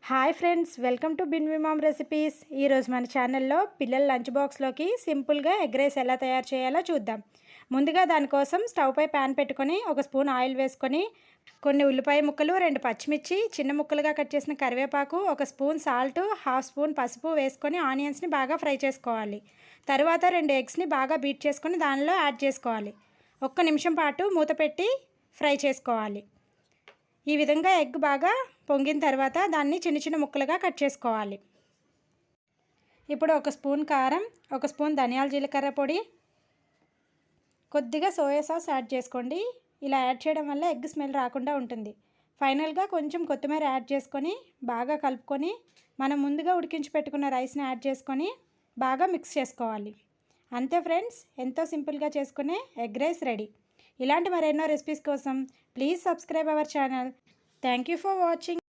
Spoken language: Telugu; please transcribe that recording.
Hi friends, welcome to Binvi mom recipes. ఈరోజు మన ఛానల్లో పిల్లల లంచ్ బాక్స్లోకి సింపుల్గా ఎగ్ రైస్ ఎలా తయారు చేయాలో చూద్దాం. ముందుగా దానికోసం స్టవ్ పై ప్యాన్ పెట్టుకొని ఒక స్పూన్ ఆయిల్ వేసుకొని కొన్ని ఉల్లిపాయ ముక్కలు, 2 పచ్చిమిర్చి, చిన్న ముక్కలుగా కట్ చేసిన కరివేపాకు, ఒక స్పూన్ సాల్ట్, హాఫ్ స్పూన్ పసుపు వేసుకొని ఆనియన్స్ని బాగా ఫ్రై చేసుకోవాలి. తర్వాత 2 ఎగ్స్ని బాగా బీట్ చేసుకొని దానిలో యాడ్ చేసుకోవాలి. 1 నిమిషం పాటు మూత పెట్టి ఫ్రై చేసుకోవాలి. ఈ విధంగా ఎగ్ బాగా పొంగిన తర్వాత దాన్ని చిన్న చిన్న ముక్కలుగా కట్ చేసుకోవాలి. ఇప్పుడు 1 స్పూన్ కారం, 1 స్పూన్ ధనియాల జీలకర్ర పొడి, కొద్దిగా సోయా సాస్ యాడ్ చేసుకోండి. ఇలా యాడ్ చేయడం వల్ల ఎగ్ స్మెల్ రాకుండా ఉంటుంది. ఫైనల్గా కొంచెం కొత్తిమీర యాడ్ చేసుకొని బాగా కలుపుకొని మనం ముందుగా ఉడికించి పెట్టుకున్న రైస్ని యాడ్ చేసుకొని బాగా మిక్స్ చేసుకోవాలి. అంతే ఫ్రెండ్స్, ఎంతో సింపుల్గా చేసుకునే ఎగ్ రైస్ రెడీ. ఇలాంటి మరెన్నో రెసిపీస్ కోసం please subscribe our channel. Thank you for watching.